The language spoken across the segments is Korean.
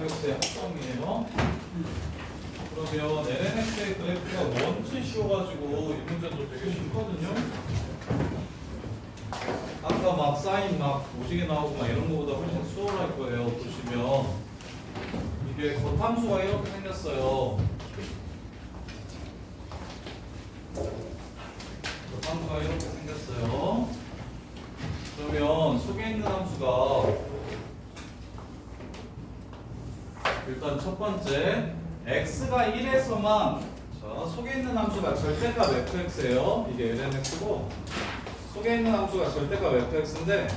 fx의 합성이에요. 그러면 lnx의 그래프가 원체 씌워가지고 이 문제도 되게 쉽거든요. 아까 막 사인 막 오지게 나오고 막 이런 거보다 훨씬 수월할 거예요. 보시면 이게 겉함수가 이렇게 생겼어요. 겉함수가 이렇게 생겼어요. 그러면 속에 있는 함수가 일단 첫 번째 x가 1에서만 자 속에 있는 함수가 절대값 fx예요. 이게 lnx고 속에 있는 함수가 절대값 fx인데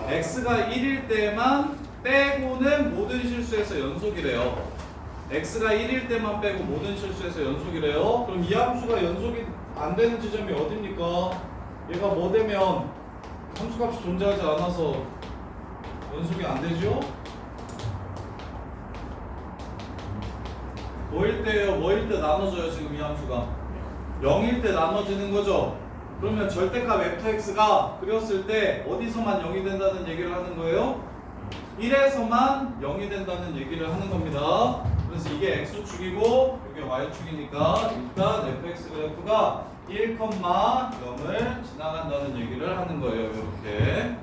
x가 1일 때만 빼고는 모든 실수에서 연속이래요. x가 1일 때만 빼고 모든 실수에서 연속이래요. 그럼 이 함수가 연속이 안 되는 지점이 어딥니까? 얘가 뭐 되면 함수값이 존재하지 않아서 연속이 안 되죠? 뭐일 때예요? 뭐일 때 나눠져요? 지금 이 함수가 0일 때 나눠지는 거죠? 그러면 절대값 fx가 그렸을 때 어디서만 0이 된다는 얘기를 하는 거예요? 1에서만 0이 된다는 얘기를 하는 겁니다. 그래서 이게 x축이고 이게 y축이니까 일단 fx 그래프가 1,0을 지나간다는 얘기를 하는 거예요. 이렇게.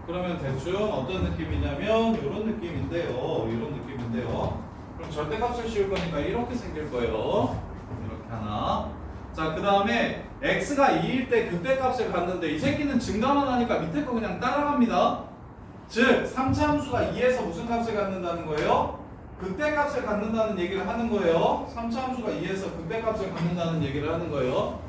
그러면 대충 어떤 느낌이냐면 이런 느낌인데요. 이런 느낌인데요. 그럼 절대값을 씌울 거니까 이렇게 생길 거예요. 이렇게 하나. 자, 그 다음에 x가 2일 때 그때 값을 갖는데 이 새끼는 증가만 하니까 밑에 거 그냥 따라갑니다. 즉 3차 함수가 2에서 무슨 값을 갖는다는 거예요? 극대 값을 갖는다는 얘기를 하는 거예요. 3차 함수가 2에서 극대 값을 갖는다는 얘기를 하는 거예요.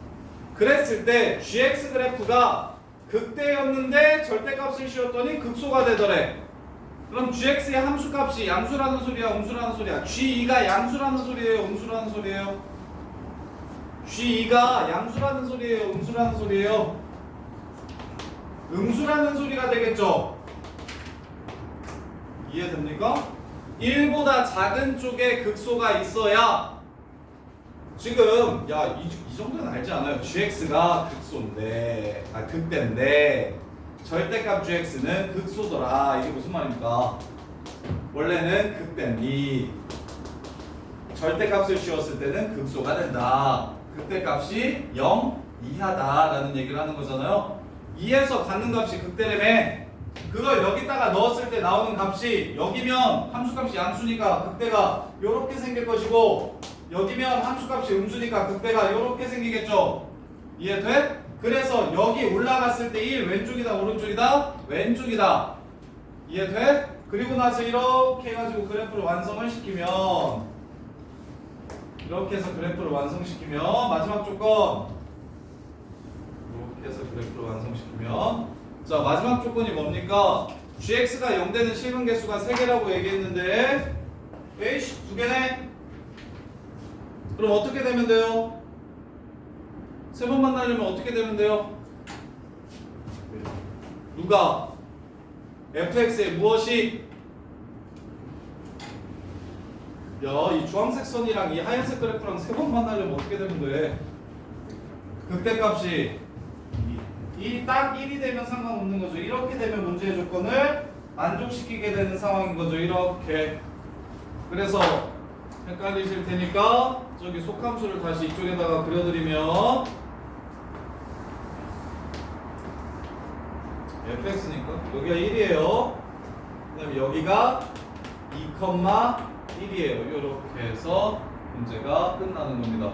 그랬을 때 gx 그래프가 극대였는데 절대값을 씌웠더니 극소가 되더래. 그럼 gx의 함수값이 양수라는 소리야, 음수라는 소리야? g2가 양수라는 소리예요, 음수라는 소리예요? g2가 양수라는 소리예요, 음수라는 소리예요? 음수라는 소리가 되겠죠? 이해됩니까? 1보다 작은 쪽에 극소가 있어야 지금 이 정도는 알지 않아요? gx가 극소인데 극대인데 절대값 gx는 극소더라. 이게 무슨 말입니까? 원래는 극대니 절대값을 씌웠을 때는 극소가 된다. 극대값이 0 이하다라는 얘기를 하는 거잖아요. 2에서 갖는 값이 극대라며. 그걸 여기다가 넣었을 때 나오는 값이 여기면 함수값이 양수니까 극대가 이렇게 생길 것이고 여기면 함수값이 음수니까 극대가 이렇게 생기겠죠. 이해돼? 그래서 여기 올라갔을 때 1 왼쪽이다 오른쪽이다? 왼쪽이다. 이해돼? 그리고 나서 이렇게 해가지고 그래프를 완성을 시키면 이렇게 해서 그래프를 완성시키면 마지막 조건 이렇게 해서 그래프를 완성시키면 자 마지막 조건이 뭡니까? gx가 0 되는 실근 개수가 3개라고 얘기했는데 에이씨 2개네? 그럼 어떻게 되면 돼요? 3번 만나려면 어떻게 되면 돼요? 누가? fx의 무엇이? 야, 이 주황색 선이랑 이 하얀색 그래프랑 3번 만나려면 어떻게 되면 돼? 극대값이 딱 1이 되면 상관없는 거죠. 이렇게 되면 문제의 조건을 만족시키게 되는 상황인 거죠. 이렇게. 그래서 헷갈리실 테니까 저기 속함수를 다시 이쪽에다가 그려드리면 fx니까 여기가 1이에요. 그 다음에 여기가 2,1이에요. 이렇게 해서 문제가 끝나는 겁니다.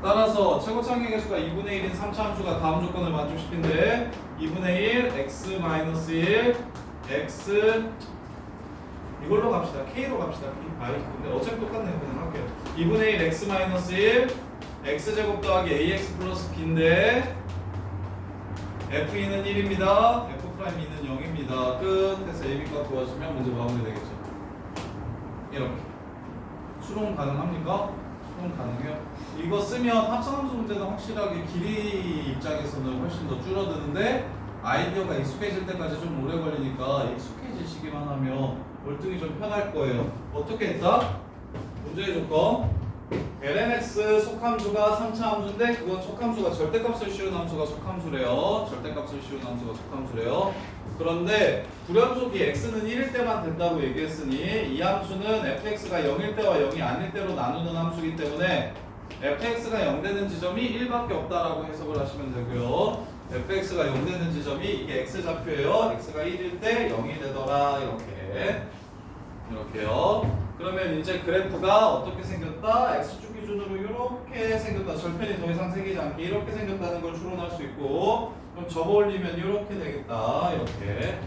따라서 최고창의 개수가 2분의 1인 3차 함수가 다음 조건을 만족시킨대. 2분의 1 x-1 x 이걸로 갑시다. k로 갑시다. 근데 어차피 똑같네. 그냥 할게요. 2분의 1 x-1 x제곱 더하기 ax 플러스 b인데 f2는 1입니다. f'2는 0입니다. 끝. 해서 ab값 구하시면 문제 마무리 되겠죠. 이렇게. 수능 가능합니까? 수능 가능해요. 이거 쓰면 합성함수 문제는 확실하게 길이 입장에서는 훨씬 더 줄어드는데 아이디어가 익숙해질 때까지 좀 오래 걸리니까 익숙해지시기만 하면 월등히 좀 편할 거예요. 어떻게 했다? 문제의 조건 lnx 속함수가 3차 함수인데 그건 속함수가 절대값을 씌운 함수가 속함수래요. 절대값을 씌운 함수가 속함수래요. 그런데 불연속이 x는 1일 때만 된다고 얘기했으니 이 함수는 fx가 0일 때와 0이 아닐 때로 나누는 함수이기 때문에 fx가 0 되는 지점이 1밖에 없다라고 해석을 하시면 되고요. fx가 0 되는 지점이 이게 x좌표예요. x가 1일 때 0이 되더라. 이렇게요. 그러면 이제 그래프가 어떻게 생겼다? x축 기준으로 이렇게 생겼다. 절편이 더 이상 생기지 않게 이렇게 생겼다는 걸 추론할 수 있고, 그럼 접어 올리면 이렇게 되겠다. 이렇게.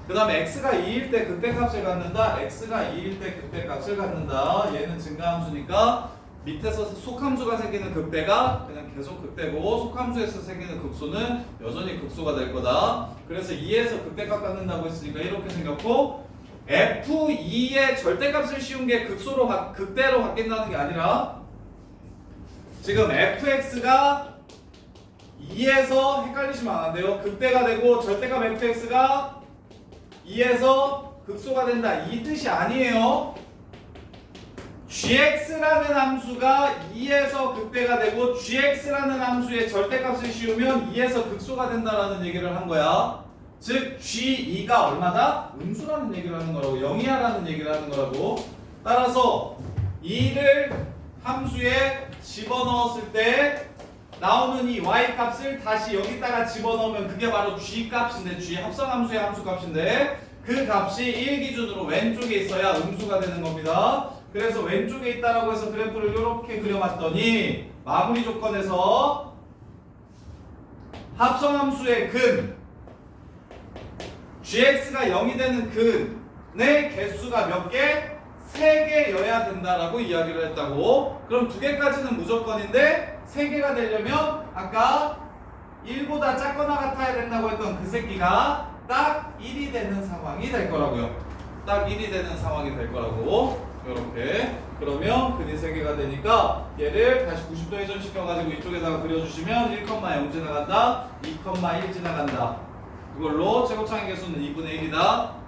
그 다음에 x가 2일 때 극대값을 갖는다. x가 2일 때 극대값을 갖는다. 얘는 증가함수니까 밑에서 속함수가 생기는 극대가 그냥 계속 극대고 속함수에서 생기는 극소는 여전히 극소가 될 거다. 그래서 2에서 극대값 갖는다고 했으니까 이렇게 생겼고, F2의 절대값을 씌운 게 극대로 바뀐다는 게 아니라 지금 fx가 2에서 헷갈리시면 안 돼요. 극대가 되고 절대값 fx가 2에서 극소가 된다 이 뜻이 아니에요. gx라는 함수가 2에서 극대가 되고 gx라는 함수의 절대값을 씌우면 2에서 극소가 된다라는 얘기를 한 거야. 즉 G2가 얼마다? 음수라는 얘기를 하는 거라고, 0이야라는 얘기를 하는 거라고. 따라서 2를 함수에 집어넣었을 때 나오는 이 y 값을 다시 여기다가 집어넣으면 그게 바로 G 값인데, G 합성함수의 함수 값인데 그 값이 1 기준으로 왼쪽에 있어야 음수가 되는 겁니다. 그래서 왼쪽에 있다라고 해서 그래프를 이렇게 그려봤더니 마무리 조건에서 합성함수의 근 gx가 0이 되는 근의 개수가 몇 개? 3개여야 된다라고 이야기를 했다고. 그럼 2개까지는 무조건인데 3개가 되려면 아까 1보다 작거나 같아야 된다고 했던 그 새끼가 딱 1이 되는 상황이 될 거라고요. 딱 1이 되는 상황이 될 거라고. 이렇게. 그러면 근이 3개가 되니까 얘를 다시 90도 회전시켜가지고 이쪽에다가 그려주시면 1,0 지나간다, 2,1 지나간다. 그걸로 최고차의 개수는 2분의 1이다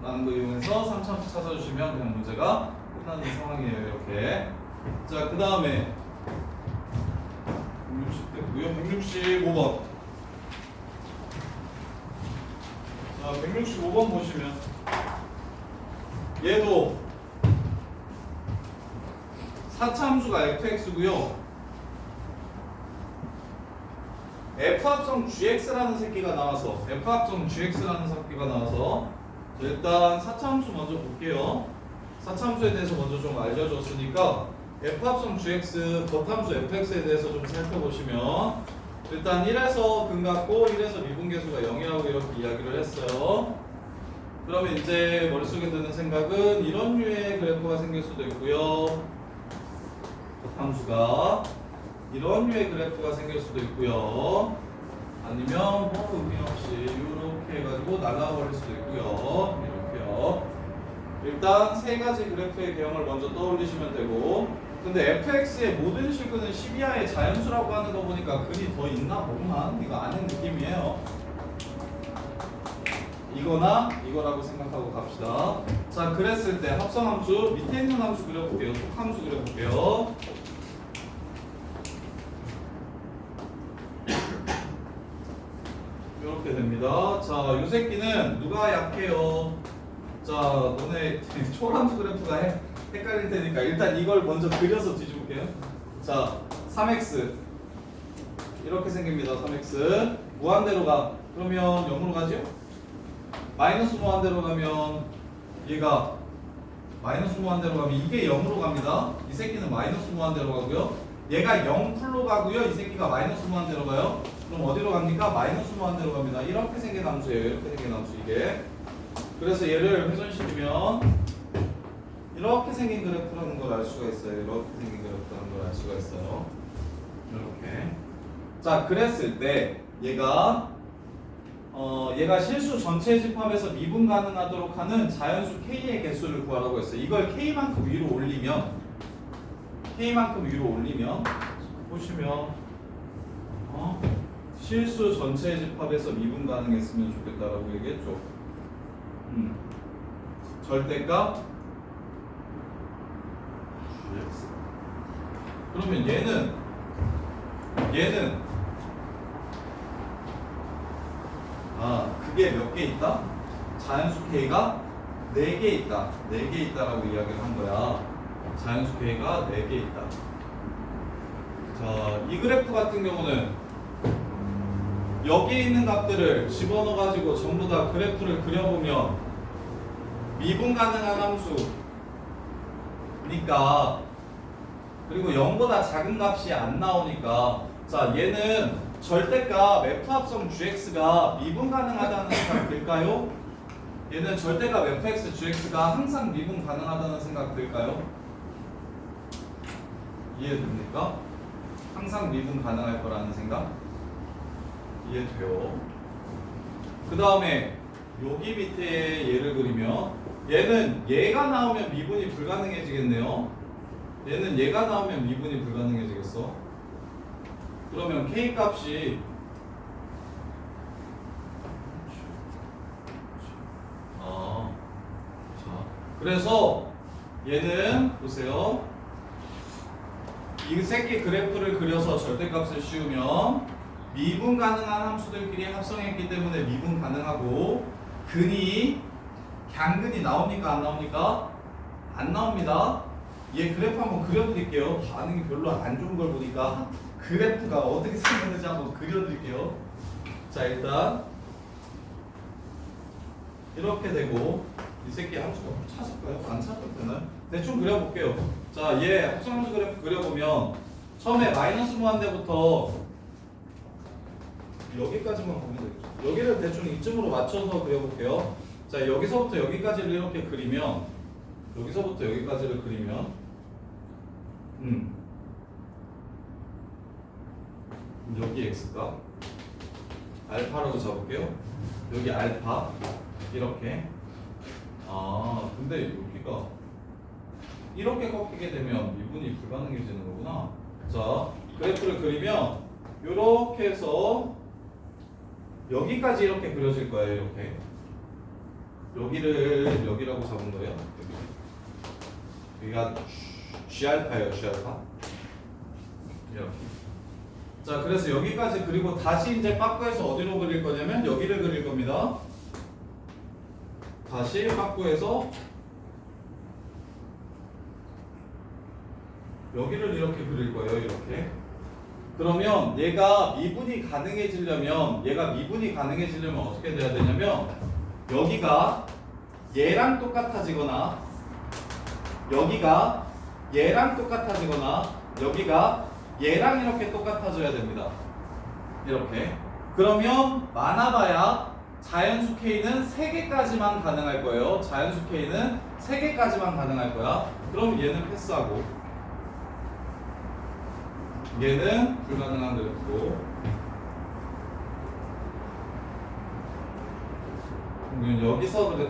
라는 거 이용해서 3차함수 찾아주시면 그냥 문제가 끝나는 상황이에요. 이렇게. 자, 그 다음에 165번. 자, 165번 보시면 얘도 4차함수가 fx고요. f합성 gx라는 새끼가 나와서 일단 4차함수 먼저 볼게요. 4차함수에 대해서 먼저 좀 알려줬으니까 f합성 gx 겉함수 fx에 대해서 좀 살펴보시면 일단 1에서 근 같고 1에서 미분계수가 0이라고 이렇게 이야기를 했어요. 그러면 이제 머릿속에 드는 생각은 이런 류의 그래프가 생길 수도 있고요. 겉함수가 이런 류의 그래프가 생길 수도 있고요. 아니면 뭐 의미 없이 이렇게 해가지고 날라버릴 수도 있고요. 이렇게요. 일단 세 가지 그래프의 개형을 먼저 떠올리시면 되고, 근데 fx의 모든 식은 12하의 자연수라고 하는 거 보니까 근이 더 있나 보구만. 이거 아는 느낌이에요. 이거나 이거라고 생각하고 갑시다. 자, 그랬을 때 합성함수 밑에 있는 함수 그려볼게요. 속함수 그려볼게요. 이렇게 됩니다. 자, 이 새끼는 누가 약해요? 자, 너네 초함수 그래프가 헷갈릴 테니까 일단 이걸 먼저 그려서 뒤집을게요. 자, 3x 이렇게 생깁니다. 3x 무한대로 가. 그러면 0으로 가죠? 마이너스 무한대로 가면 얘가 마이너스 무한대로 가면 이게 0으로 갑니다. 이 새끼는 마이너스 무한대로 가고요. 얘가 0풀로 가고요. 이 새끼가 마이너스 무한대로 가요. 그럼 어디로 갑니까? 마이너스 무한대로 갑니다. 이렇게 생긴 함수예요. 이렇게 생긴 함수 이게. 그래서 얘를 회전시키면 이렇게 생긴 그래프라는 걸 알 수가 있어요. 이렇게 생긴 그래프라는 걸 알 수가 있어요. 이렇게. 자, 그랬을 때 얘가 실수 전체 집합에서 미분 가능하도록 하는 자연수 k의 개수를 구하라고 했어요. 이걸 k만큼 위로 올리면 보시면 실수 전체 집합에서 미분 가능했으면 좋겠다라고 얘기했죠. 절대값 그러면 얘는 그게 몇 개 있다? 자연수 K가 4개 있다. 4개 있다라고 이야기를 한 거야. 자연수 K가 4개 있다. 자, 이 그래프 같은 경우는 여기에 있는 값들을 집어넣어 가지고 전부 다 그래프를 그려보면 미분 가능한 함수니까, 그리고 0보다 작은 값이 안 나오니까, 자, 얘는 절대값 f 합성 gx가 미분 가능하다는 생각 들까요? 얘는 절대값 fx gx가 항상 미분 가능하다는 생각 들까요? 이해됩니까? 항상 미분 가능할 거라는 생각? 이해돼요. 그 다음에 여기 밑에 얘를 그리면 얘는 얘가 나오면 미분이 불가능해지겠네요. 얘는 얘가 나오면 미분이 불가능해지겠어. 그러면 K 값이 자, 그래서 얘는 보세요. 이 새끼 그래프를 그려서 절대값을 씌우면 미분 가능한 함수들끼리 합성했기 때문에 미분 가능하고, 양근이 나옵니까 안 나옵니까? 안 나옵니다. 얘 그래프 한번 그려드릴게요. 반응이 별로 안 좋은 걸 보니까 그래프가 어떻게 생겼는지 한번 그려드릴게요. 자, 일단 이렇게 되고, 이 새끼 함수가 찾을까요? 안 찾아도 되나요? 대충 그려볼게요. 자, 얘 합성함수 그래프 그려보면 처음에 마이너스 무한대부터 여기까지만 보면 되겠죠. 여기를 대충 이쯤으로 맞춰서 그려볼게요. 자, 여기서부터 여기까지를 이렇게 그리면, 여기서부터 여기까지를 그리면 여기 x값 알파라고 잡을게요. 여기 알파 이렇게. 근데 여기가 이렇게 꺾이게 되면 미분이 불가능해지는 거구나. 자, 그래프를 그리면 이렇게 해서 여기까지 이렇게 그려질 거예요. 이렇게 여기를 여기라고 잡은 거예요. 여기가 G알파예요. G알파 이렇게. 자, 그래서 여기까지 그리고 다시 이제 빠꾸해서 어디로 그릴 거냐면 여기를 그릴 겁니다. 다시 빠꾸해서 여기를 이렇게 그릴 거예요. 이렇게. 그러면 얘가 미분이 가능해지려면 어떻게 돼야 되냐면 여기가 얘랑 똑같아지거나, 여기가 얘랑 똑같아지거나, 여기가 얘랑 이렇게 똑같아져야 됩니다. 이렇게. 그러면 많아봐야 자연수 K는 3개까지만 가능할 거예요. 자연수 K는 3개까지만 가능할 거야. 그럼 얘는 패스하고, 얘는 불가능한 그래프고,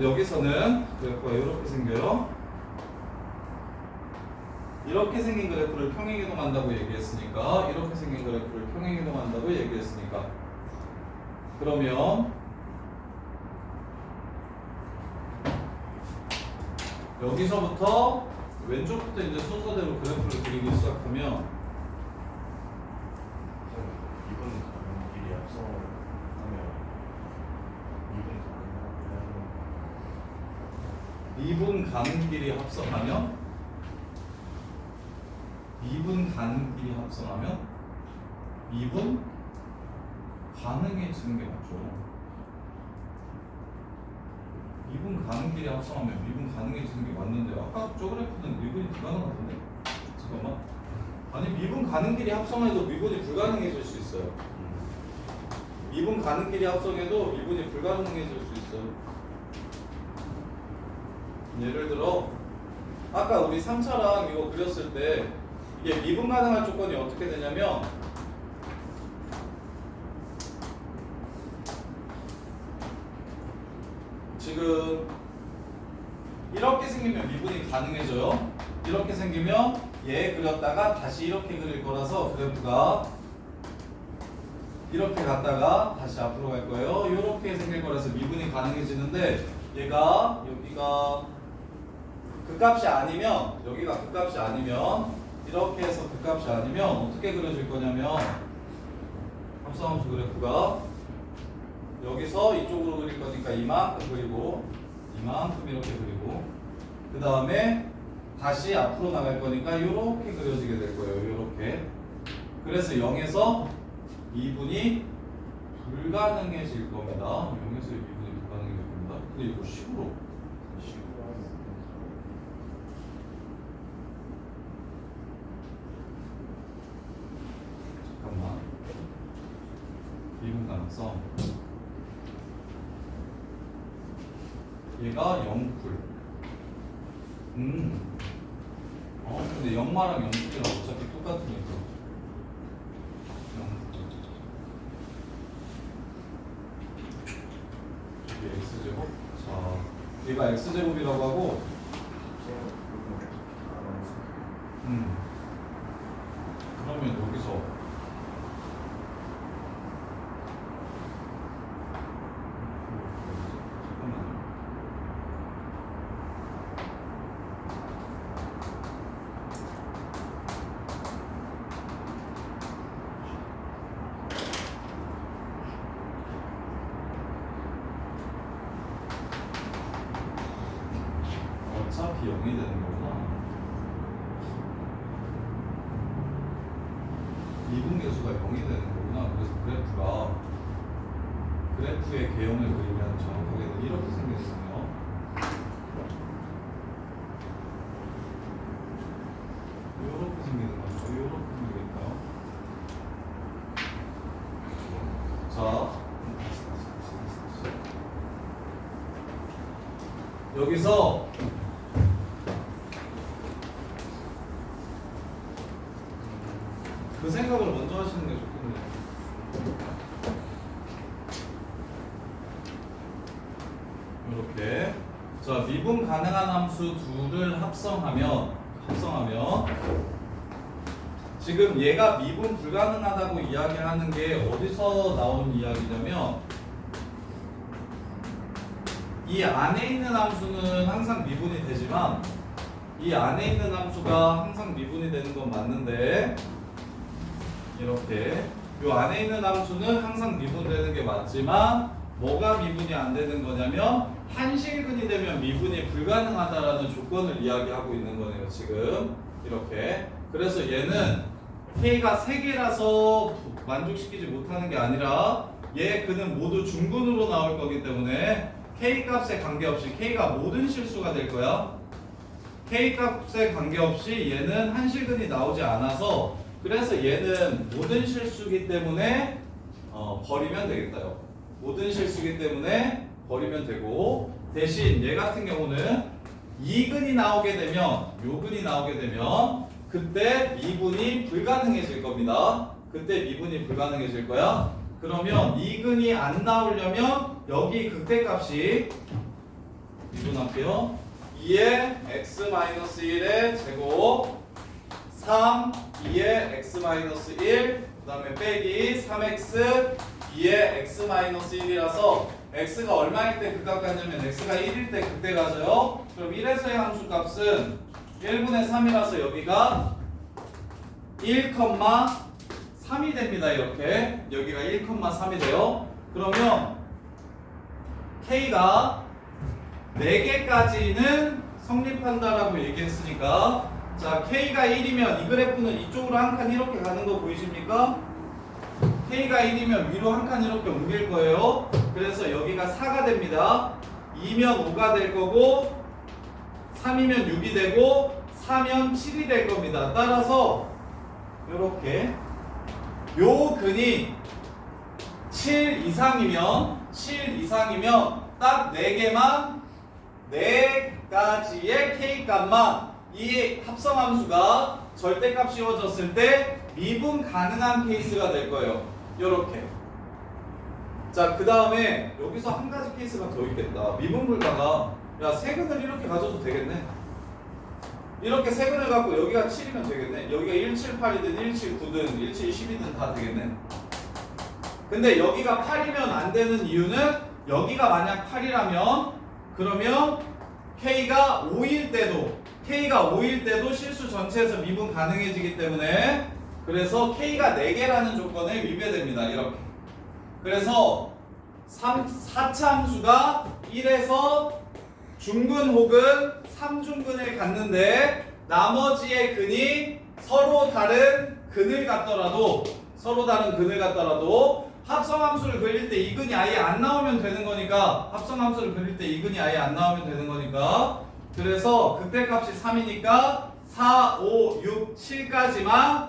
여기서는 그래프가 이렇게 생겨요. 이렇게 생긴 그래프를 평행이동한다고 얘기했으니까, 이렇게 생긴 그래프를 평행이동한다고 얘기했으니까, 그러면 여기서부터 왼쪽부터 이제 순서대로 그래프를 그리기 시작하면 이분 가는 길이 앞서가면 미분 가는 길이 합성하면 2분 가는 길이 합성하면 미분 가능해지는 게 맞죠. 2분 가는 길이 합성하면 미분 가능해지는 게 맞는데, 아까 저 그래프는 미분이 불가능하던데? 잠깐만. 아니, 미분 가는 길이 합성해도 미분이 불가능해질 수 있어요. 미분 가는 길이 합성해도 미분이 불가능해질 수 있어요. 예를 들어 아까 우리 3차랑 이거 그렸을 때 이게 미분 가능한 조건이 어떻게 되냐면, 지금 이렇게 생기면 미분이 가능해져요. 이렇게 생기면 얘 그렸다가 다시 이렇게 그릴 거라서 그래프가 이렇게 갔다가 다시 앞으로 갈 거예요. 이렇게 생길 거라서 미분이 가능해지는데, 얘가 여기가 그 값이 아니면, 여기가 그 값이 아니면 이렇게 해서 극값이 아니면 어떻게 그려질 거냐면 합성함수 그래프가 여기서 이쪽으로 그릴 거니까 이만큼 그리고 이만큼 이렇게 그리고 그 다음에 다시 앞으로 나갈 거니까 이렇게 그려지게 될 거예요. 이렇게. 그래서 0에서 2분이 불가능해질 겁니다. 0에서 2분이 불가능해질 겁니다. 근데 이거 식으로 잠깐만. 미분 가능성 얘가 0풀. 근데 0마랑 0풀이랑 어차피 똑같으니까 0풀. 이게 x제곱. 자, 얘가 x제곱이라고 하고 그러면 여기서 잠깐만요. 어차피 0이 되는 거구나. 미분계수가 0이 되는 거구나. 그래서 그래프의 개형을 그리면 정확하게는 이렇게 생겼어요. 이렇게 생기는 거죠. 이렇게 생기겠다. 자, 여기서 그 생각을 먼저 하시는 게 좋겠네요. 이렇게. 자, 미분 가능한 함수 둘을 합성하면 지금 얘가 미분 불가능하다고 이야기하는 게 어디서 나온 이야기냐면 이 안에 있는 함수는 항상 미분이 되지만 이 안에 있는 함수가 항상 미분이 되는 건 맞는데 이렇게 이 안에 있는 함수는 항상 미분되는 게 맞지만 뭐가 미분이 안 되는 거냐면 한실근이 되면 미분이 불가능하다라는 조건을 이야기하고 있는 거네요. 지금 이렇게. 그래서 얘는 K가 3개라서 만족시키지 못하는 게 아니라 얘 그는 모두 중근으로 나올 거기 때문에 K 값에 관계없이 K가 모든 실수가 될 거야. K 값에 관계없이 얘는 한실근이 나오지 않아서 그래서 얘는 모든 실수기 때문에 버리면 되겠다요. 모든 실수기 때문에 버리면 되고 대신 얘 같은 경우는 2근이 나오게 되면 요근이 나오게 되면 그때 미분이 불가능해질 겁니다. 그때 미분이 불가능해질 거야. 그러면 2근이 안 나오려면 여기 극대값이 미분할게요. 2의 x-1의 제곱 3, 2의 x-1 그 다음에 빼기 3x 2의 x-1이라서 x가 얼마일 때 극각 가냐면 x가 1일 때 극대 가져요. 그럼 1에서의 함수 값은 1분의 3이라서 여기가 1,3이 됩니다. 이렇게 여기가 1,3이 돼요. 그러면 K가 4개까지는 성립한다라고 얘기했으니까 자 K가 1이면 이 그래프는 이쪽으로 한 칸 이렇게 가는 거 보이십니까? K가 1이면 위로 한 칸 이렇게 옮길 거예요. 그래서 여기가 4가 됩니다. 2면 5가 될 거고 3이면 6이 되고 4면 7이 될 겁니다. 따라서 이렇게 요 근이 7 이상이면 딱 4개만 4가지의 K 값만 이 합성함수가 절대값 씌워졌을 때 미분 가능한 케이스가 될 거예요. 요렇게. 자, 그 다음에 여기서 한 가지 케이스가 더 있겠다. 미분 불가가 야 세근을 이렇게 가져도 되겠네. 이렇게 세근을 갖고 여기가 7이면 되겠네. 여기가 178이든 179든 1710이든 다 되겠네. 근데 여기가 8이면 안 되는 이유는 여기가 만약 8이라면 그러면 K가 5일 때도 K가 5일 때도 실수 전체에서 미분 가능해지기 때문에 그래서 K가 4개라는 조건에 위배됩니다. 이렇게. 그래서 4차 함수가 1에서 중근 혹은 3중근을 갖는데 나머지의 근이 서로 다른 근을 갖더라도 합성함수를 그릴 때 이 근이 아예 안 나오면 되는 거니까 합성함수를 그릴 때 이 근이 아예 안 나오면 되는 거니까 그래서 극대값이 3이니까 4, 5, 6, 7까지만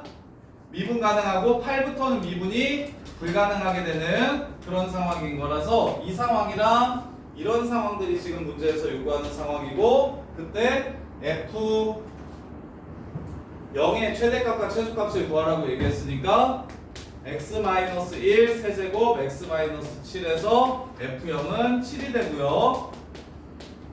미분 가능하고 8부터는 미분이 불가능하게 되는 그런 상황인 거라서 이 상황이랑 이런 상황들이 지금 문제에서 요구하는 상황이고 그때 f 0의 최대값과 최소값을 구하라고 얘기했으니까 x-1 세제곱 x-7에서 f0은 7이 되고요.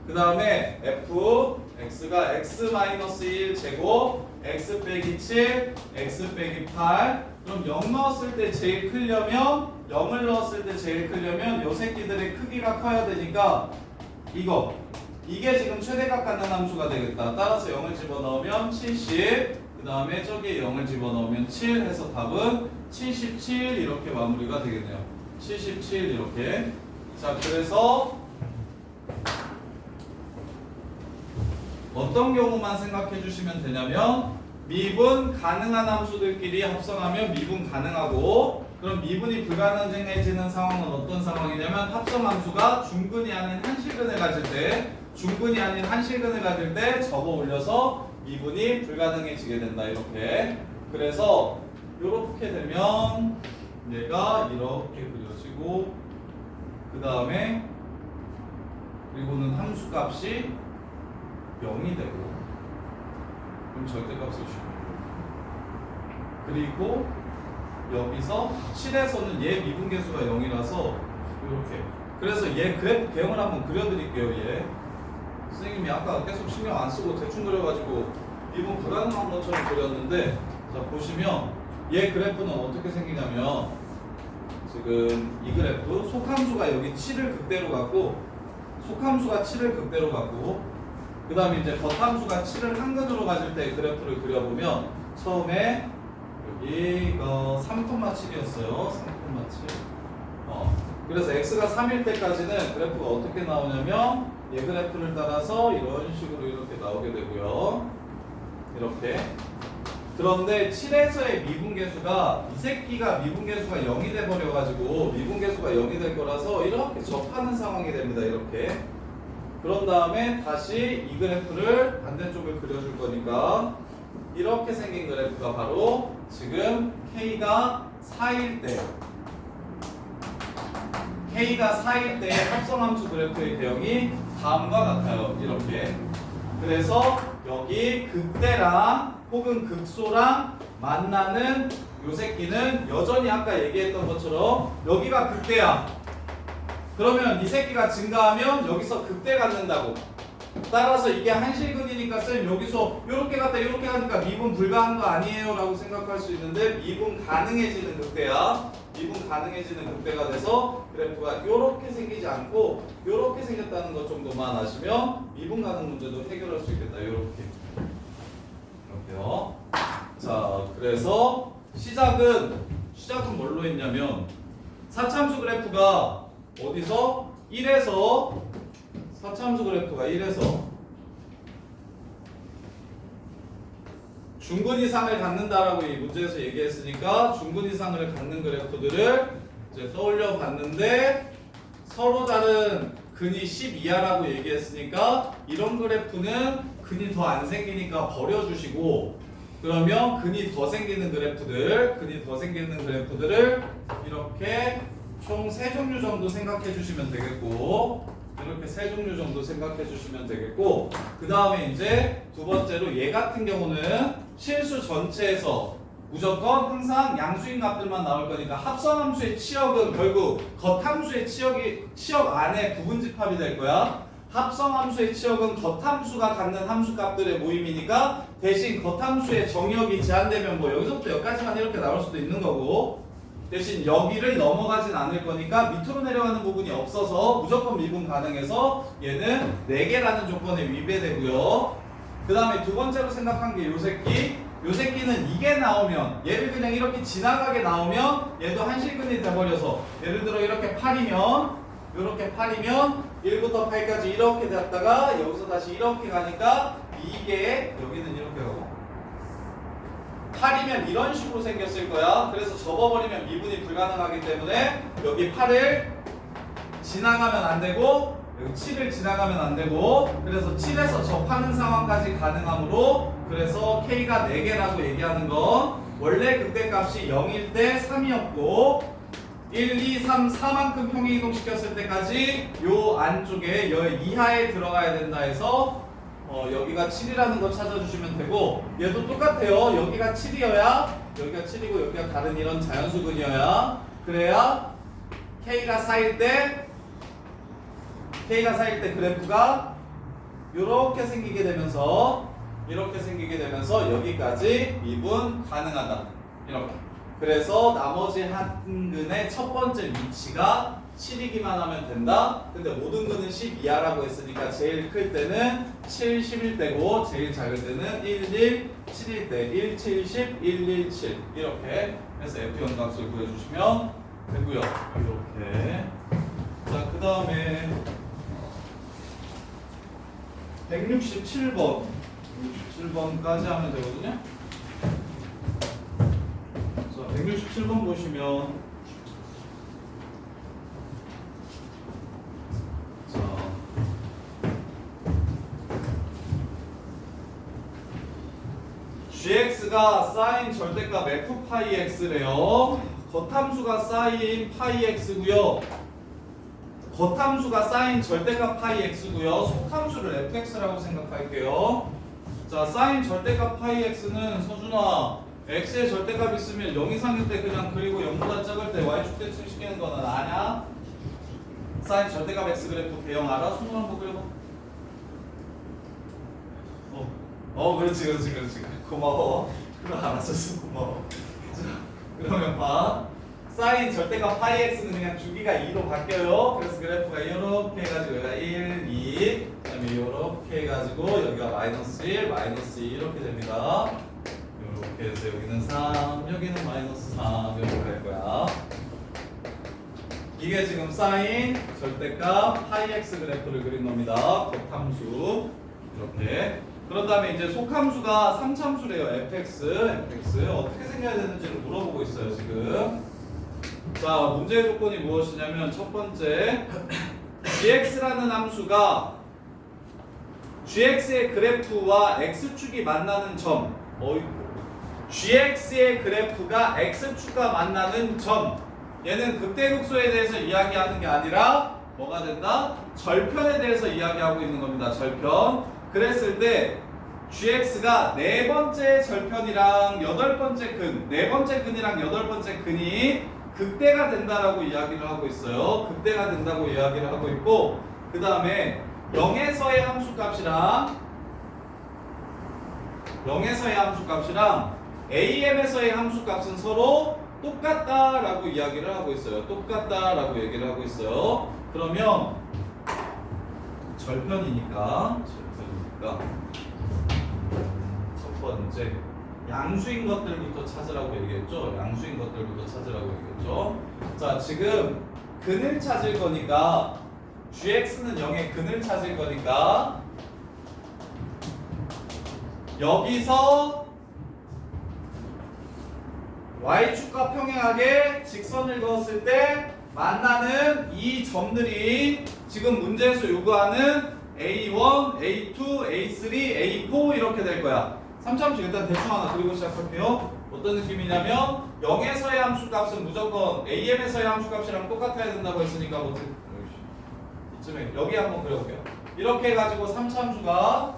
그 다음에 fx가 x-1 제곱 x 빼기 7 x 빼기 8 그럼 0 넣었을 때 제일 크려면 0을 넣었을 때 제일 크려면 요 새끼들의 크기가 커야 되니까 이게 지금 최대값 갖는 함수가 되겠다. 따라서 0을 집어넣으면 70 그 다음에 저기에 0을 집어넣으면 7 해서 답은 77 이렇게 마무리가 되겠네요. 77 이렇게. 자, 그래서 어떤 경우만 생각해 주시면 되냐면 미분 가능한 함수들끼리 합성하면 미분 가능하고 그럼 미분이 불가능해지는 상황은 어떤 상황이냐면 합성함수가 중근이 아닌 한실근을 가질 때 접어 올려서 미분이 불가능해지게 된다. 이렇게. 그래서 이렇게 되면 얘가 이렇게 그려지고 그 다음에 그리고는 함수값이 0이 되고 그럼 절대값을 주고 그리고 여기서 7에서는 얘 미분계수가 0이라서 이렇게 그래서 얘 그래프 개형을 한번 그려드릴게요. 얘 선생님이 아까 계속 신경 안 쓰고 대충 그려가지고 미분 불가능한 것처럼 그렸는데 자 보시면 얘 그래프는 어떻게 생기냐면 지금 이 그래프 속함수가 여기 7을 극대로 갖고 그 다음에 이제 겉함수가 7을 한근으로 가질 때 그래프를 그려보면 처음에 여기 3,7이었어요. 3,7. 그래서 x가 3일 때까지는 그래프가 어떻게 나오냐면 얘 그래프를 따라서 이런 식으로 이렇게 나오게 되고요. 이렇게. 그런데 7에서의 미분계수가 이 새끼가 미분계수가 0이 돼버려가지고 미분계수가 0이 될 거라서 이렇게 접하는 상황이 됩니다. 이렇게. 그런 다음에 다시 이 그래프를 반대쪽을 그려줄 거니까 이렇게 생긴 그래프가 바로 지금 K가 4일 때 합성함수 그래프의 대형이 다음과 같아요. 이렇게. 그래서 여기 극대랑 혹은 극소랑 만나는 요 새끼는 여전히 아까 얘기했던 것처럼 여기가 극대야. 그러면 이 새끼가 증가하면 여기서 극대 갖는다고. 따라서 이게 한실근이니까 쌤 여기서 요렇게 갔다 요렇게 가니까 미분 불가한 거 아니에요 라고 생각할 수 있는데 미분 가능해지는 극대야. 미분 가능해지는 극대가 돼서 그래프가 요렇게 생기지 않고 요렇게 생겼다는 것 정도만 아시면 미분 가능 문제도 해결할 수 있겠다. 요렇게. 이렇게요. 자, 그래서 시작은 뭘로 했냐면 사참수 그래프가 어디서 1에서 사참수 그래프가 1에서 중근 이상을 갖는다라고 이 문제에서 얘기했으니까 중근 이상을 갖는 그래프들을 이제 떠올려 봤는데 서로 다른 근이 10 이하라고 얘기했으니까 이런 그래프는 근이 더 안 생기니까 버려주시고 그러면 근이 더 생기는 그래프들을 이렇게 총 3종류 정도 생각해 주시면 되겠고 이렇게 3종류 정도 생각해 주시면 되겠고 그 다음에 이제 두 번째로 얘 같은 경우는 실수 전체에서 무조건 항상 양수인 값들만 나올 거니까 합성함수의 치역은 결국 겉함수의 치역 안에 부분집합이 될 거야. 합성함수의 치역은 겉함수가 갖는 함수값들의 모임이니까 대신 겉함수의 정의역이 제한되면 뭐 여기서부터 여기까지만 이렇게 나올 수도 있는 거고 대신 여기를 넘어가진 않을 거니까 밑으로 내려가는 부분이 없어서 무조건 미분 가능해서 얘는 4개라는 조건에 위배되고요. 그 다음에 두 번째로 생각한 게 요 새끼. 요 새끼는 이게 나오면 얘를 그냥 이렇게 지나가게 나오면 얘도 한실근이 돼버려서 예를 들어 이렇게 8이면 이렇게 8이면 1부터 8까지 이렇게 됐다가 여기서 다시 이렇게 가니까 이게 여기는 이렇게 가고 8이면 이런 식으로 생겼을 거야. 그래서 접어버리면 미분이 불가능하기 때문에 여기 8을 지나가면 안 되고 여기 7을 지나가면 안 되고 그래서 7에서 접하는 상황까지 가능하므로 그래서 K가 4개라고 얘기하는 건 원래 극대값이 0일 때 3이었고 1, 2, 3, 4만큼 평행이동시켰을 때까지 요 안쪽에 여 이하에 들어가야 된다 해서 여기가 7이라는 거 찾아주시면 되고 얘도 똑같아요. 여기가 7이어야 여기가 7이고 여기가 다른 이런 자연수근이어야 그래야 K가 4일 때 그래프가 이렇게 생기게 되면서 여기까지 미분 가능하다. 이렇게. 그래서 나머지 한 근의 첫 번째 위치가 7이기만 하면 된다. 근데 모든 근은 10 이하라고 했으니까 제일 클 때는 7, 10일 때고 제일 작을 때는 1, 1, 7일 때 1, 7, 10, 1, 1, 7 이렇게 해서 F0 값을 구해주시면 되고요. 이렇게. 자, 그 다음에 167번까지 하면 되거든요. 자, 167번 보시면 자, gx가 사인 절대값 f 파이 x래요. 겉함수가 사인 파이 x고요. 겉함수가 사인 절대값 파이 x고요. 속함수를 fx라고 생각할게요. 자, 사인 절대값 파이 x는 서준아 x의 절대값 있으면 0 이상일 때 그냥 그리고 0보다 작을 때 y축 대칭시키는 거는 아냐? 사인 절대값 x 그래프 배영 알아? 손으로 한번 그려봐. 그렇지. 고마워. 그럼 알았었어. 고마워. 자, 그러면 봐. 사인 절대값 파이 x는 그냥 주기가 2로 바뀌어요. 그래서 그래프가 이렇게 해가지고 여기가 1, 2, 그 다음에 이렇게 해가지고 여기가 마이너스 1, 마이너스 2 이렇게 됩니다. 이렇게 해서 여기는 3, 여기는 마이너스 3 이렇게 갈 거야. 이게 지금 사인 절대값 파이 x 그래프를 그린 겁니다. 겉함수 이렇게. 그런 다음에 이제 속함수가 3참수래요. fx 어떻게 생겨야 되는지를 물어보고 있어요 지금. 자, 문제의 조건이 무엇이냐면 첫 번째 gx라는 함수가 gx의 그래프와 x축이 만나는 점 gx의 그래프가 x축과 만나는 점 얘는 극대극소에 대해서 이야기하는 게 아니라 뭐가 된다? 절편에 대해서 이야기하고 있는 겁니다. 절편. 그랬을 때 gx가 네 번째 절편이랑 여덟 번째 근, 네 번째 근이랑 여덟 번째 근이 극대가 된다라고 이야기를 하고 있어요. 극대가 된다고 이야기를 하고 있고 그 다음에 0에서의 함수값이랑 AM에서의 함수값은 서로 똑같다라고 이야기를 하고 있어요. 똑같다라고 얘기를 하고 있어요. 그러면 절편이니까 첫 번째 양수인 것들부터 찾으라고 얘기했죠. 자, 지금 근을 찾을 거니까 gx는 0의 근을 찾을 거니까 여기서 y축과 평행하게 직선을 그었을 때 만나는 이 점들이 지금 문제에서 요구하는 A1, A2, A3, A4 이렇게 될 거야. 3참수 일단 대충 하나 그리고 시작할게요. 어떤 느낌이냐면 0에서의 함수값은 무조건 AM에서의 함수값이랑 똑같아야 된다고 했으니까 이쯤에 여기 한번 그려볼게요. 이렇게 해가지고 3참수가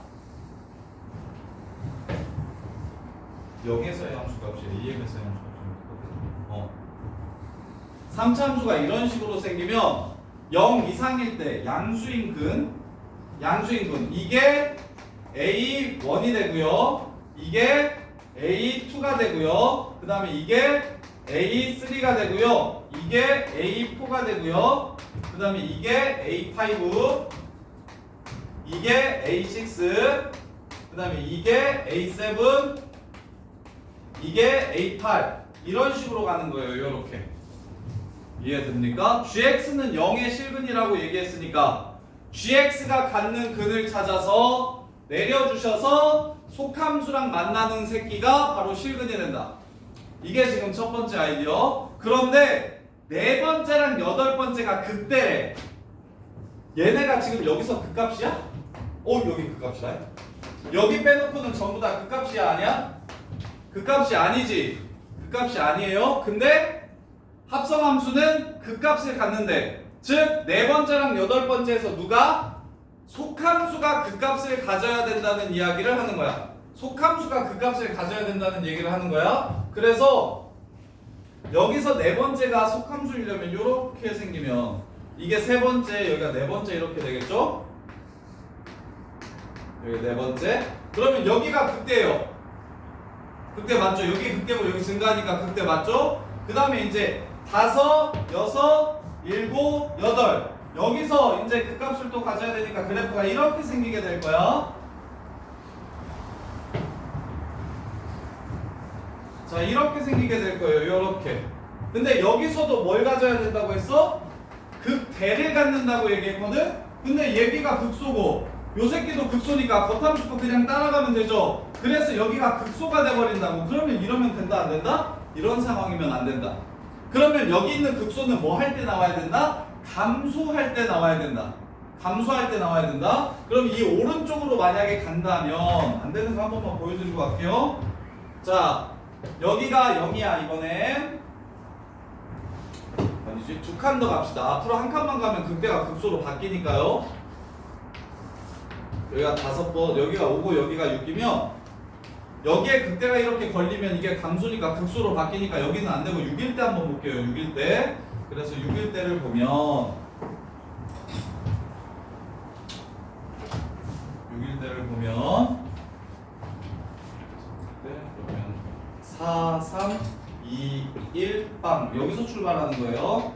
0에서의 함수값이 AM에서의 함수값이랑 똑같거든요. 3참수가 이런 식으로 생기면 0 이상일 때 양수인 근 이게 A1이 되고요. 이게 A2가 되고요. 그 다음에 이게 A3가 되고요. 이게 A4가 되고요. 그 다음에 이게 A5, 이게 A6, 그 다음에 이게 A7, 이게 A8 이런 식으로 가는 거예요. 이렇게 이해됩니까? GX는 0의 실근이라고 얘기했으니까 GX가 갖는 근을 찾아서 내려주셔서 속함수랑 만나는 새끼가 바로 실근이 된다. 이게 지금 첫 번째 아이디어. 그런데 네 번째랑 여덟 번째가 극대래. 얘네가 지금 여기서 극값이야? 여기 극값이다. 여기 빼놓고는 전부 다 극값이야 아니야? 극값이 아니지. 극값이 아니에요. 근데 합성함수는 극값을 갖는데, 즉 네 번째랑 여덟 번째에서 누가 속함수가 극값을 가져야 된다는 이야기를 하는 거야. 속함수가 극값을 가져야 된다는 얘기를 하는 거야. 그래서 여기서 네 번째가 속함수이려면 이렇게 생기면 이게 세 번째, 여기가 네 번째 이렇게 되겠죠? 여기 네 번째. 그러면 여기가 극대예요. 극대 맞죠? 여기 극대고 여기 증가하니까 극대 맞죠? 그 다음에 이제 다섯, 여섯, 일곱, 여덟. 여기서 이제 극값을 또 가져야 되니까 그래프가 이렇게 생기게 될 거야. 자, 이렇게 생기게 될 거예요. 이렇게. 근데 여기서도 뭘 가져야 된다고 했어? 극대를 갖는다고 얘기했거든? 근데 얘기가 극소고 요 새끼도 극소니까 겉함수도 그냥 따라가면 되죠. 그래서 여기가 극소가 돼버린다고. 그러면 이러면 된다 안 된다? 이런 상황이면 안 된다. 그러면 여기 있는 극소는 뭐 할 때 나와야 된다? 감소할 때 나와야 된다. 감소할 때 나와야 된다. 그럼 이 오른쪽으로 만약에 간다면 안 되는 거 한 번만 보여드리고 갈게요. 자, 여기가 0이야 이번엔. 아니지, 두 칸 더 갑시다. 앞으로 한 칸만 가면 극대가 극소로 바뀌니까요. 여기가 5번, 여기가 5고 여기가 6이면 여기에 극대가 이렇게 걸리면 이게 감소니까 극소로 바뀌니까 여기는 안 되고 6일 때 한번 볼게요. 6일 때. 그래서 6일 때를 보면 6일 때를 보면 4, 3, 2, 1, 빵. 여기서 출발하는 거예요.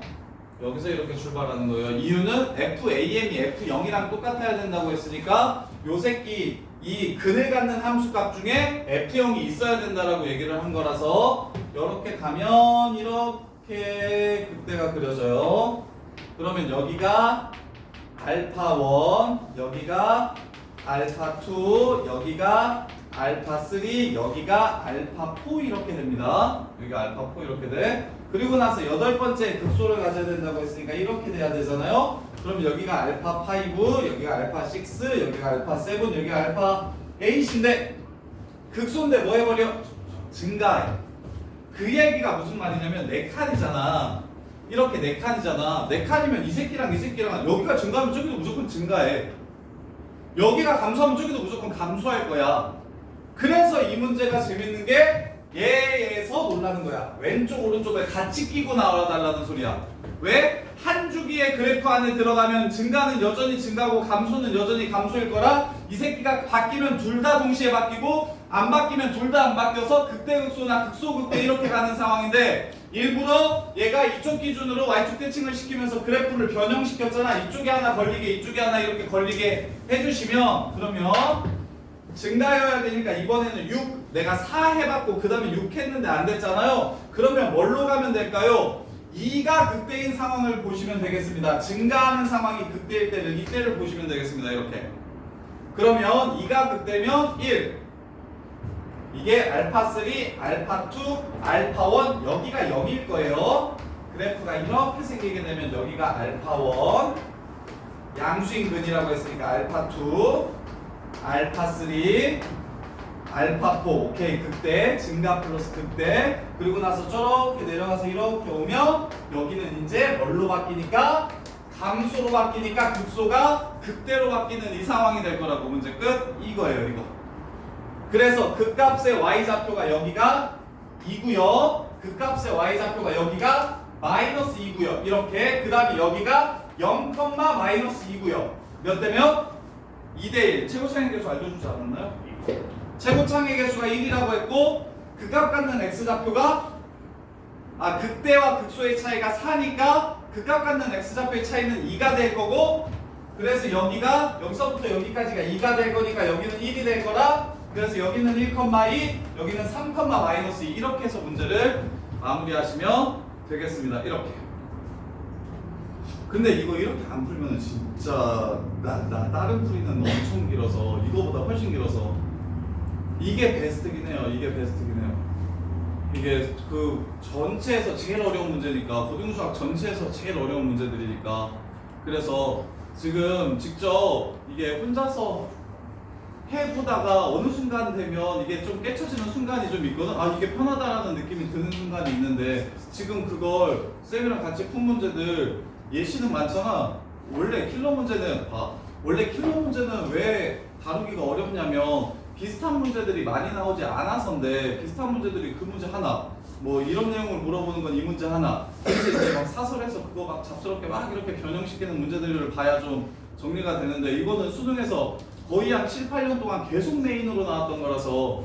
여기서 이렇게 출발하는 거예요. 이유는 FAM이 F0이랑 똑같아야 된다고 했으니까 요 새끼 이 근을 갖는 함수값 중에 F0이 있어야 된다라고 얘기를 한 거라서 이렇게 가면 이렇게 극대가 그려져요. 그러면 여기가 알파1, 여기가 알파2, 여기가 알파3, 여기가 알파4 이렇게 됩니다. 여기가 알파4 이렇게 돼. 그리고 나서 여덟 번째 극소를 가져야 된다고 했으니까 이렇게 돼야 되잖아요. 그럼 여기가 알파5, 여기가 알파6, 여기가 알파7, 여기가 알파8인데 극소인데 뭐 해버려? 증가해. 그 얘기가 무슨 말이냐면 네 칸이잖아. 이렇게 네 칸이잖아. 네 칸이면 이 새끼랑 이 새끼랑 여기가 증가하면 저기도 무조건 증가해. 여기가 감소하면 저기도 무조건 감소할 거야. 그래서 이 문제가 재밌는 게 얘에서 놀라는 거야. 왼쪽 오른쪽을 같이 끼고 나와달라는 소리야. 왜? 한 주기의 그래프 안에 들어가면 증가는 여전히 증가고 감소는 여전히 감소일 거라 이 새끼가 바뀌면 둘 다 동시에 바뀌고 안 바뀌면 둘 다 안 바뀌어서 극대극소나 극소극대 이렇게 가는 상황인데 일부러 얘가 이쪽 기준으로 y축 대칭을 시키면서 그래프를 변형시켰잖아. 이쪽에 하나 걸리게 이쪽에 하나 이렇게 걸리게 해주시면 그러면 증가여야 되니까 이번에는 6 내가 4 해봤고 그 다음에 6 했는데 안 됐잖아요. 그러면 뭘로 가면 될까요? 2가 극대인 상황을 보시면 되겠습니다. 증가하는 상황이 극대일 때를 이때를 보시면 되겠습니다. 이렇게. 그러면 2가 극대면 1 이게 알파3, 알파2, 알파1 여기가 0일 거예요. 그래프가 이렇게 생기게 되면 여기가 알파1 양수인 근이라고 했으니까 알파2 알파3 알파4 오케이 극대 증가 플러스 극대. 그리고 나서 저렇게 내려가서 이렇게 오면 여기는 이제 뭘로 바뀌니까 감소로 바뀌니까 극소가 극대로 바뀌는 이 상황이 될 거라고. 문제 끝. 이거예요 이거. 그래서 극값의 y좌표가 여기가 2고요 극값의 y좌표가 여기가 마이너스 2고요 이렇게. 그 다음에 여기가 0, 마이너스 2고요 몇 대면? 2대1. 최고차의 개수 알려주지 않았나요? 최고차의 개수가 1이라고 했고 극값 갖는 x좌표가 극대와 극소의 차이가 4니까 극값 갖는 x좌표의 차이는 2가 될 거고 그래서 여기가 여기서부터 여기까지가 2가 될 거니까 여기는 1이 될 거라. 그래서 여기는 1,2, 여기는 3,-2 이렇게 해서 문제를 마무리하시면 되겠습니다. 이렇게. 근데 이거 이렇게 안 풀면은 진짜 나 다른 풀이는 엄청 길어서 이거보다 훨씬 길어서 이게 베스트긴 해요. 이게 베스트긴 해요. 이게 그 전체에서 제일 어려운 문제니까 고등수학 전체에서 제일 어려운 문제들이니까 그래서 지금 직접 이게 혼자서 해보다가 어느 순간 되면 이게 좀 깨쳐지는 순간이 좀 있거든. 아 이게 편하다라는 느낌이 드는 순간이 있는데 지금 그걸 쌤이랑 같이 푼 문제들 예시는 많잖아. 원래 킬러 문제는 원래 킬러 문제는 왜 다루기가 어렵냐면 비슷한 문제들이 많이 나오지 않아서인데 비슷한 문제들이 그 문제 하나 뭐 이런 내용을 물어보는 건 이 문제 하나 그래서 이제 막 사설에서 그거 막 잡스럽게 막 이렇게 변형시키는 문제들을 봐야 좀 정리가 되는데 이거는 수능에서 거의 한 7, 8년 동안 계속 메인으로 나왔던 거라서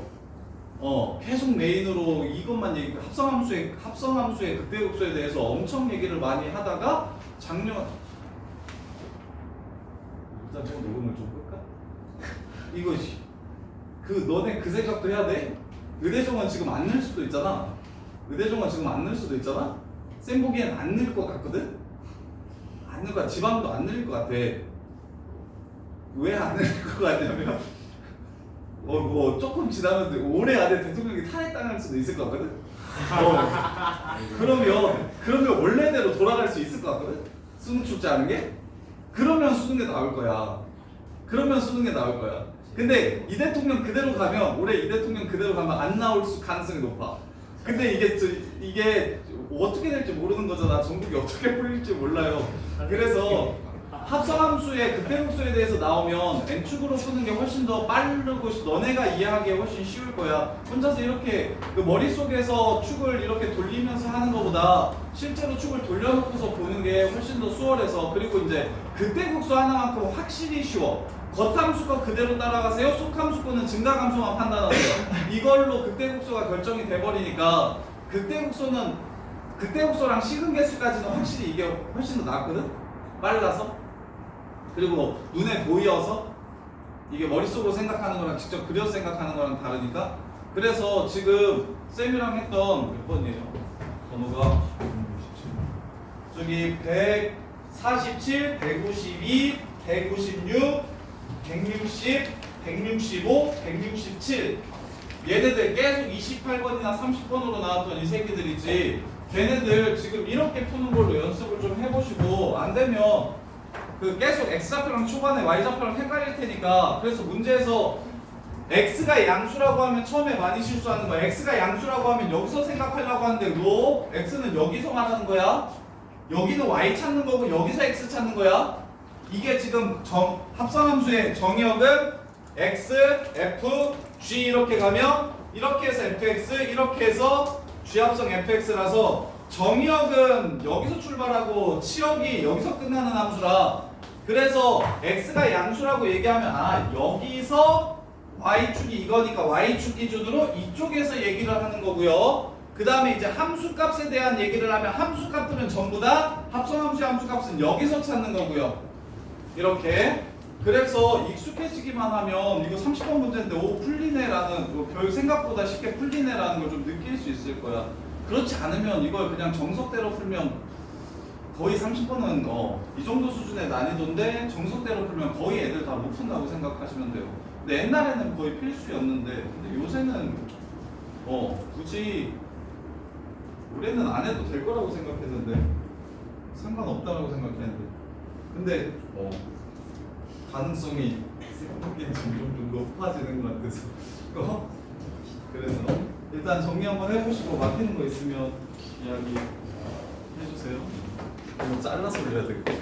계속 메인으로 이것만 얘기 합성함수의 극대극소에 대해서 엄청 얘기를 많이 하다가 작년 일단 좀 녹음을 좀 끌까? 이거지. 너네 그 생각도 해야 돼? 의대정원 지금 안 늘 수도 있잖아. 의대정원 지금 안 늘 수도 있잖아. 쌤 보기엔 안 늘 것 같거든? 안 늘 것 같아. 지방도 안 늘 것 같아. 왜 안 늘 것 같냐면 뭐 조금 지나면 올해 안에 대통령이 탄핵당할 수도 있을 것 같거든? 그러면 원래대로 돌아갈 수 있을 것 같거든? 수능 출제하는 게? 그러면 수능에 나올 거야. 근데 이 대통령 그대로 가면 올해 이 대통령 그대로 가면 안 나올 가능성이 높아. 근데 이게 어떻게 될지 모르는 거잖아. 전국이 어떻게 풀릴지 몰라요. 그래서 합성함수의 극대극소에 대해서 나오면 N축으로 푸는 게 훨씬 더 빠르고 너네가 이해하기에 훨씬 쉬울 거야. 혼자서 이렇게 그 머릿속에서 축을 이렇게 돌리면서 하는 것보다 실제로 축을 돌려놓고서 보는 게 훨씬 더 수월해서 그리고 이제 극대극소 하나만큼 확실히 쉬워. 겉함수 거 그대로 따라가세요. 속함수 거는 증가감소만 판단하세요. 이걸로 극대극소가 결정이 돼버리니까 극대극소랑 식은계수까지는 확실히 이게 훨씬 더 낫거든? 빨라서. 그리고 눈에 보여서 이게 머릿속으로 생각하는 거랑 직접 그려서 생각하는 거랑 다르니까 그래서 지금 쌤이랑 했던 몇 번이에요? 번호가 저기 147, 192, 196, 160, 165, 167 얘네들 계속 28번이나 30번으로 나왔던 이 새끼들이지 걔네들 지금 이렇게 푸는 걸로 연습을 좀 해보시고 안 되면 그 계속 x좌표랑 초반에 y좌표랑 헷갈릴 테니까 그래서 문제에서 x가 양수라고 하면 처음에 많이 실수하는 거야. x가 양수라고 하면 여기서 생각하려고 하는데 너 x는 여기서 말하는 거야. 여기는 y 찾는 거고 여기서 x 찾는 거야. 이게 지금 합성함수의 정의역은 x, f, g 이렇게 가면 이렇게 해서 fx 이렇게 해서 g합성 fx라서 정의역은 여기서 출발하고 치역이 여기서 끝나는 함수라 그래서 x가 양수라고 얘기하면 여기서 y축이 이거니까 y축 기준으로 이쪽에서 얘기를 하는 거고요. 그 다음에 이제 함수값에 대한 얘기를 하면 함수값들은 전부 다 합성함수의 함수값은 여기서 찾는 거고요. 이렇게 그래서 익숙해지기만 하면 이거 30번 문제인데 풀리네라는 별 생각보다 쉽게 풀리네라는 걸 좀 느낄 수 있을 거야. 그렇지 않으면 이걸 그냥 정석대로 풀면 거의 30번은 이 정도 수준의 난이도인데 정석대로 풀면 거의 애들 다 못 푼다고 생각하시면 돼요. 근데 옛날에는 거의 필수였는데 근데 요새는 굳이 올해는 안 해도 될 거라고 생각했는데 상관없다라고 생각했는데 근데 가능성이 생각보기엔 점점 좀 높아지는 것 같아서 그래서 일단 정리 한번 해보시고 막히는 거 있으면 이야기 해주세요. 이거 잘라서 올려야 되겠다.